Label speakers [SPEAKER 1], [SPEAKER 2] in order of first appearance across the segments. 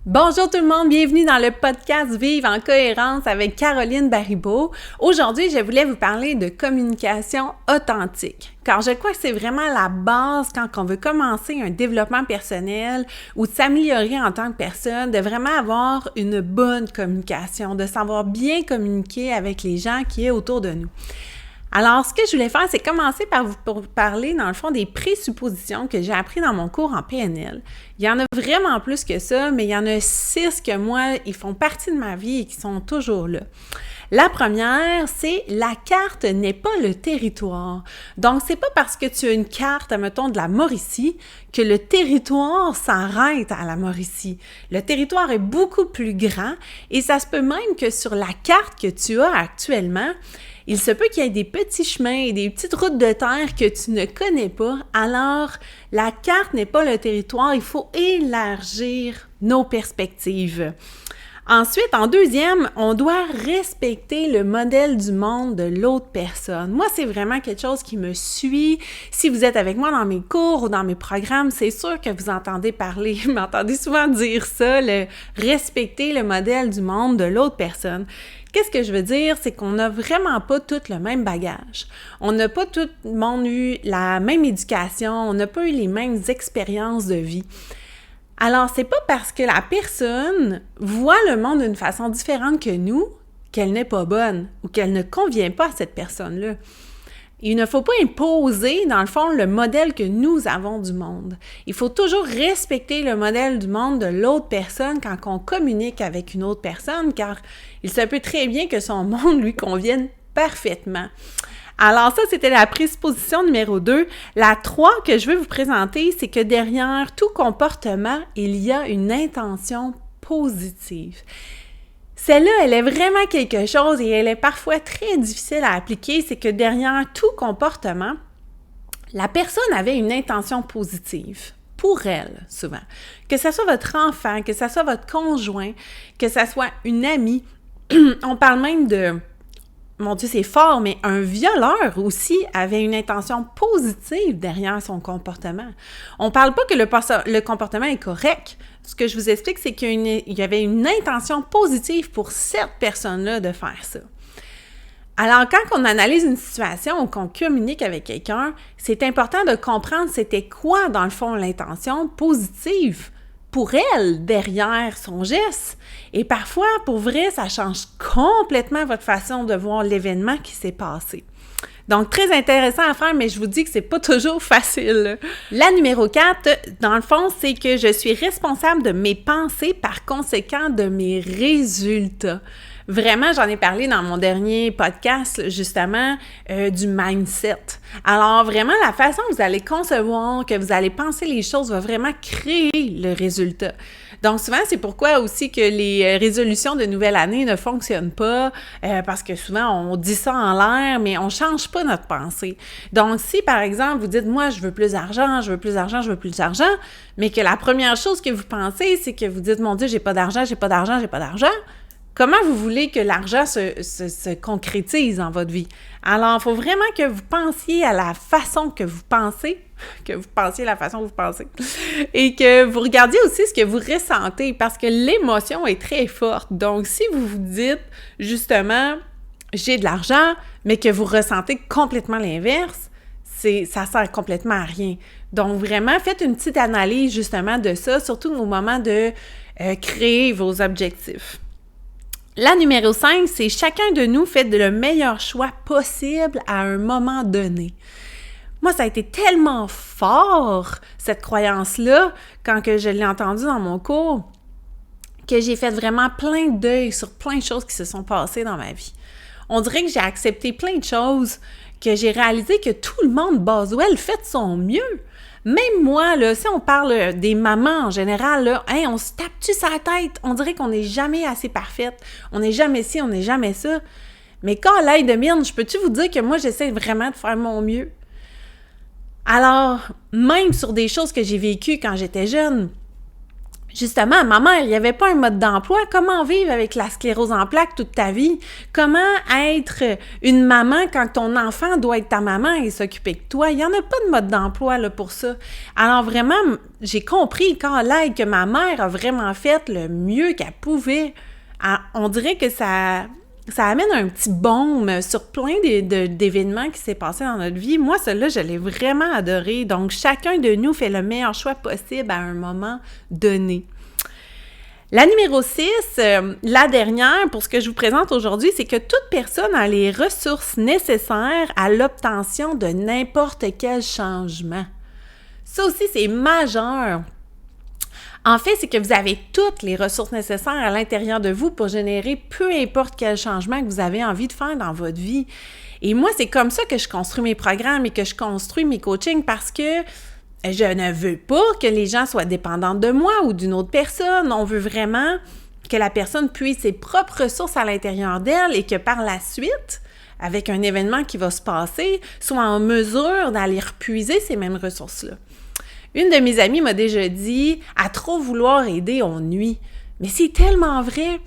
[SPEAKER 1] Bonjour tout le monde, bienvenue dans le podcast Vivre en cohérence avec Caroline Baribeau. Aujourd'hui, je voulais vous parler de communication authentique, car je crois que c'est vraiment la base quand on veut commencer un développement personnel ou de s'améliorer en tant que personne, de vraiment avoir une bonne communication, de savoir bien communiquer avec les gens qui sont autour de nous. Alors, ce que je voulais faire, c'est commencer par vous parler, dans le fond, des présuppositions que j'ai appris dans mon cours en PNL. Il y en a vraiment plus que ça, mais il y en a 6 que moi, ils font partie de ma vie et qui sont toujours là. La première, c'est la carte n'est pas le territoire. Donc, c'est pas parce que tu as une carte, mettons, de la Mauricie, que le territoire s'arrête à la Mauricie. Le territoire est beaucoup plus grand et ça se peut même que sur la carte que tu as actuellement, il se peut qu'il y ait des petits chemins et des petites routes de terre que tu ne connais pas. Alors, la carte n'est pas le territoire, il faut élargir nos perspectives. Ensuite, en deuxième, on doit respecter le modèle du monde de l'autre personne. Moi, c'est vraiment quelque chose qui me suit. Si vous êtes avec moi dans mes cours ou dans mes programmes, c'est sûr que vous entendez parler, vous m'entendez souvent dire ça, le respecter le modèle du monde de l'autre personne. Qu'est-ce que je veux dire? C'est qu'on n'a vraiment pas tout le même bagage. On n'a pas tout le monde eu la même éducation, on n'a pas eu les mêmes expériences de vie. Alors, c'est pas parce que la personne voit le monde d'une façon différente que nous qu'elle n'est pas bonne ou qu'elle ne convient pas à cette personne-là. Il ne faut pas imposer, dans le fond, le modèle que nous avons du monde. Il faut toujours respecter le modèle du monde de l'autre personne quand on communique avec une autre personne, car il se peut très bien que son monde lui convienne parfaitement. Alors ça, c'était la présupposition numéro 2. La 3 que je veux vous présenter, c'est que derrière tout comportement, il y a une intention positive. Celle-là, elle est vraiment quelque chose et elle est parfois très difficile à appliquer, c'est que derrière tout comportement, la personne avait une intention positive pour elle, souvent. Que ce soit votre enfant, que ce soit votre conjoint, que ce soit une amie. On parle même de... Mon Dieu, c'est fort, mais un violeur aussi avait une intention positive derrière son comportement. On ne parle pas que le comportement est correct. Ce que je vous explique, c'est qu'il y avait une intention positive pour cette personne-là de faire ça. Alors, quand on analyse une situation ou qu'on communique avec quelqu'un, c'est important de comprendre c'était quoi, dans le fond, l'intention positive pour elle, derrière son geste. Et parfois, pour vrai, ça change complètement votre façon de voir l'événement qui s'est passé. Donc, très intéressant à faire, mais je vous dis que c'est pas toujours facile. La numéro 4, dans le fond, c'est que je suis responsable de mes pensées, par conséquent, de mes résultats. Vraiment, j'en ai parlé dans mon dernier podcast, justement, du mindset. Alors, vraiment, la façon que vous allez concevoir, que vous allez penser les choses va vraiment créer le résultat. Donc, souvent, c'est pourquoi aussi que les résolutions de nouvelle année ne fonctionnent pas, parce que souvent, on dit ça en l'air, mais on change pas notre pensée. Donc, si, par exemple, vous dites « Moi, je veux plus d'argent, je veux plus d'argent, je veux plus d'argent », mais que la première chose que vous pensez, c'est que vous dites « Mon Dieu, j'ai pas d'argent, j'ai pas d'argent, j'ai pas d'argent », comment vous voulez que l'argent se concrétise dans votre vie? Alors, il faut vraiment que vous pensiez à la façon que vous pensez, et que vous regardiez aussi ce que vous ressentez, parce que l'émotion est très forte. Donc, si vous vous dites, justement, j'ai de l'argent, mais que vous ressentez complètement l'inverse, ça sert complètement à rien. Donc, vraiment, faites une petite analyse, justement, de ça, surtout au moment de créer vos objectifs. La numéro 5, c'est chacun de nous fait le meilleur choix possible à un moment donné. Moi, ça a été tellement fort, cette croyance-là, quand que je l'ai entendue dans mon cours, que j'ai fait vraiment plein de deuil sur plein de choses qui se sont passées dans ma vie. On dirait que j'ai accepté plein de choses, que j'ai réalisé que tout le monde, Boswell, fait de son mieux. Même moi, là, si on parle des mamans en général, là, hey, on se tape-tu sur la tête? On dirait qu'on n'est jamais assez parfaite. On n'est jamais ci, on n'est jamais ça. Mais quand l'aide de mine, je peux-tu vous dire que moi, j'essaie vraiment de faire mon mieux? Alors, même sur des choses que j'ai vécues quand j'étais jeune, Justement, ma mère, il n'y avait pas un mode d'emploi. Comment vivre avec la sclérose en plaques toute ta vie? Comment être une maman quand ton enfant doit être ta maman et s'occuper de toi? Il n'y en a pas de mode d'emploi là, pour ça. Alors vraiment, j'ai compris quand l'aide que ma mère a vraiment fait le mieux qu'elle pouvait. On dirait que ça amène un petit baume sur plein d'événements qui s'est passé dans notre vie. Moi, celle-là, je l'ai vraiment adoré. Donc, chacun de nous fait le meilleur choix possible à un moment donné. La numéro 6, la dernière, pour ce que je vous présente aujourd'hui, c'est que toute personne a les ressources nécessaires à l'obtention de n'importe quel changement. Ça aussi, c'est majeur. En fait, c'est que vous avez toutes les ressources nécessaires à l'intérieur de vous pour générer peu importe quel changement que vous avez envie de faire dans votre vie. Et moi, c'est comme ça que je construis mes programmes et que je construis mes coachings parce que je ne veux pas que les gens soient dépendants de moi ou d'une autre personne. On veut vraiment que la personne puisse ses propres ressources à l'intérieur d'elle et que par la suite, avec un événement qui va se passer, soit en mesure d'aller repuiser ces mêmes ressources-là. Une de mes amies m'a déjà dit « À trop vouloir aider, on nuit ». Mais c'est tellement vrai.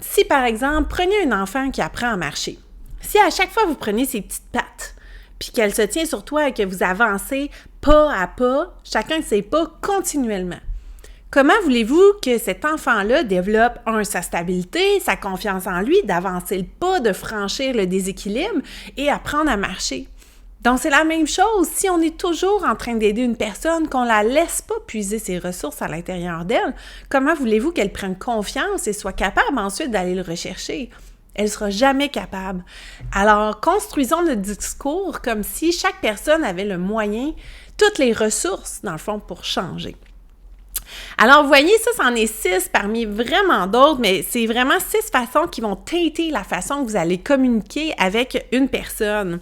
[SPEAKER 1] Si, par exemple, prenez un enfant qui apprend à marcher. Si à chaque fois vous prenez ses petites pattes, puis qu'elle se tient sur toi et que vous avancez pas à pas, chacun de ses pas continuellement. Comment voulez-vous que cet enfant-là développe, sa stabilité, sa confiance en lui, d'avancer le pas, de franchir le déséquilibre et apprendre à marcher? Donc, c'est la même chose. Si on est toujours en train d'aider une personne, qu'on la laisse pas puiser ses ressources à l'intérieur d'elle, comment voulez-vous qu'elle prenne confiance et soit capable ensuite d'aller le rechercher? Elle ne sera jamais capable. Alors, construisons notre discours comme si chaque personne avait le moyen, toutes les ressources, dans le fond, pour changer. Alors, vous voyez, ça, c'en est 6 parmi vraiment d'autres, mais c'est vraiment 6 façons qui vont teinter la façon que vous allez communiquer avec une personne.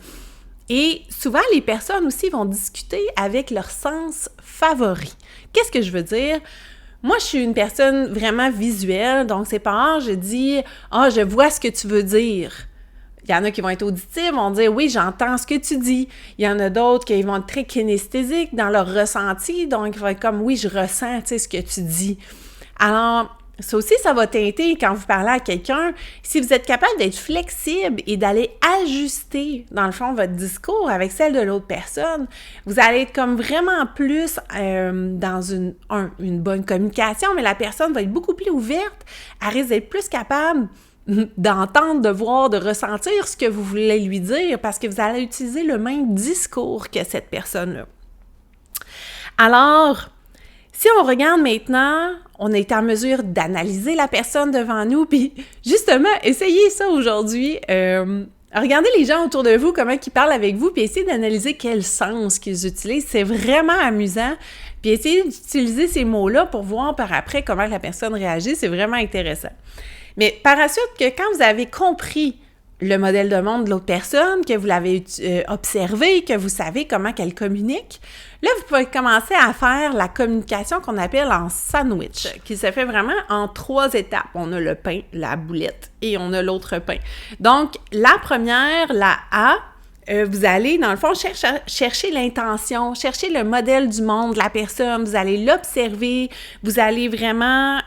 [SPEAKER 1] Et souvent, les personnes aussi vont discuter avec leur sens favori. Qu'est-ce que je veux dire? Moi, je suis une personne vraiment visuelle, donc c'est pas rare, je dis « Ah, je vois ce que tu veux dire ». Il y en a qui vont être auditifs, vont dire « Oui, j'entends ce que tu dis ». Il y en a d'autres qui vont être très kinesthésiques dans leur ressenti, donc ils vont être comme « Oui, je ressens, tu sais, ce que tu dis ». Alors, ça aussi, ça va teinter quand vous parlez à quelqu'un. Si vous êtes capable d'être flexible et d'aller ajuster, dans le fond, votre discours avec celle de l'autre personne, vous allez être comme vraiment plus dans une bonne communication, mais la personne va être beaucoup plus ouverte, elle risque d'être plus capable d'entendre, de voir, de ressentir ce que vous voulez lui dire parce que vous allez utiliser le même discours que cette personne-là. Alors, si on regarde maintenant, on est en mesure d'analyser la personne devant nous, puis justement, essayez ça aujourd'hui. Regardez les gens autour de vous, comment ils parlent avec vous, puis essayez d'analyser quel sens qu'ils utilisent. C'est vraiment amusant. Puis essayez d'utiliser ces mots-là pour voir par après comment la personne réagit. C'est vraiment intéressant. Mais par la suite, que quand vous avez compris le modèle de monde de l'autre personne, que vous l'avez observé, que vous savez comment qu'elle communique, là, vous pouvez commencer à faire la communication qu'on appelle en sandwich, qui se fait vraiment en 3 étapes. On a le pain, la boulette et on a l'autre pain. Donc, la première, la A, vous allez, dans le fond, chercher l'intention, chercher le modèle du monde de la personne, vous allez l'observer, vous allez vraiment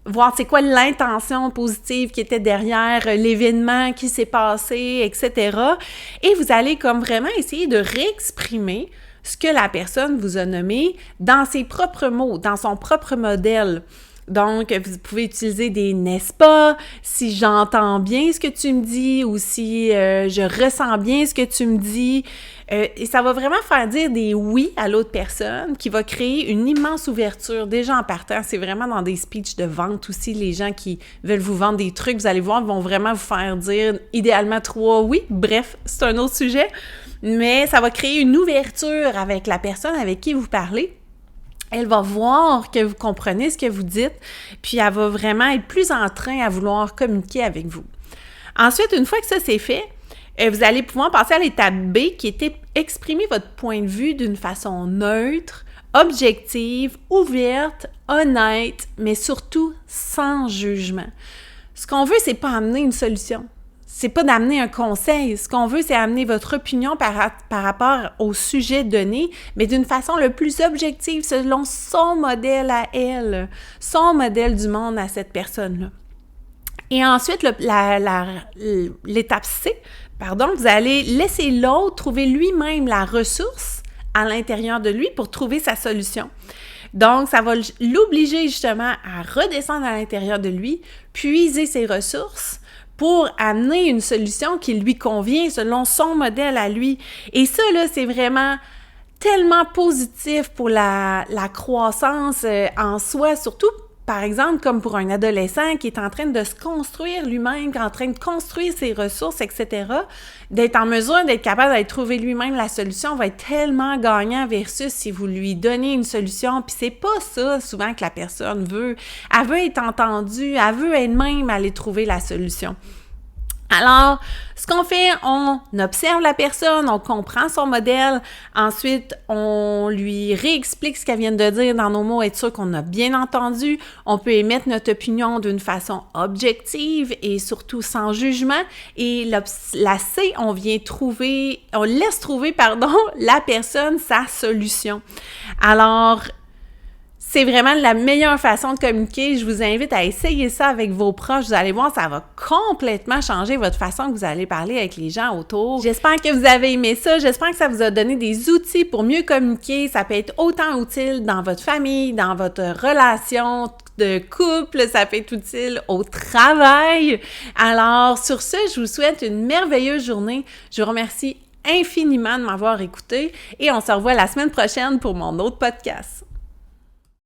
[SPEAKER 1] voir c'est quoi l'intention positive qui était derrière l'événement qui s'est passé, etc. Et vous allez comme vraiment essayer de réexprimer ce que la personne vous a nommé dans ses propres mots, dans son propre modèle. Donc, vous pouvez utiliser des « n'est-ce pas », si j'entends bien ce que tu me dis ou si je ressens bien ce que tu me dis. Et ça va vraiment faire dire des « oui » à l'autre personne qui va créer une immense ouverture. Déjà en partant, c'est vraiment dans des speeches de vente aussi, les gens qui veulent vous vendre des trucs, vous allez voir, vont vraiment vous faire dire idéalement 3 « oui ». Bref, c'est un autre sujet. Mais ça va créer une ouverture avec la personne avec qui vous parlez. Elle va voir que vous comprenez ce que vous dites, puis elle va vraiment être plus en train à vouloir communiquer avec vous. Ensuite, une fois que ça c'est fait, vous allez pouvoir passer à l'étape B qui était exprimer votre point de vue d'une façon neutre, objective, ouverte, honnête, mais surtout sans jugement. Ce qu'on veut, c'est pas amener une solution. c'est pas d'amener un conseil. Ce qu'on veut, c'est amener votre opinion par rapport au sujet donné, mais d'une façon le plus objective, selon son modèle à elle, son modèle du monde à cette personne-là. Et ensuite, l'étape C, vous allez laisser l'autre trouver lui-même la ressource à l'intérieur de lui pour trouver sa solution. Donc, ça va l'obliger justement à redescendre à l'intérieur de lui, puiser ses ressources pour amener une solution qui lui convient selon son modèle à lui. Et ça, là, c'est vraiment tellement positif pour la croissance en soi, surtout, par exemple, comme pour un adolescent qui est en train de se construire lui-même, qui est en train de construire ses ressources, etc., d'être en mesure d'être capable de trouver lui-même la solution va être tellement gagnant versus si vous lui donnez une solution, puis c'est pas ça souvent que la personne veut. Elle veut être entendue, elle veut elle-même aller trouver la solution. Alors, ce qu'on fait, on observe la personne, on comprend son modèle, ensuite, on lui réexplique ce qu'elle vient de dire dans nos mots, être sûr qu'on a bien entendu, on peut émettre notre opinion d'une façon objective et surtout sans jugement, et la C, on laisse trouver, la personne sa solution. Alors, c'est vraiment la meilleure façon de communiquer. Je vous invite à essayer ça avec vos proches. Vous allez voir, ça va complètement changer votre façon que vous allez parler avec les gens autour. J'espère que vous avez aimé ça. J'espère que ça vous a donné des outils pour mieux communiquer. Ça peut être autant utile dans votre famille, dans votre relation de couple, ça peut être utile au travail. Alors, sur ce, je vous souhaite une merveilleuse journée. Je vous remercie infiniment de m'avoir écouté et on se revoit la semaine prochaine pour mon autre podcast.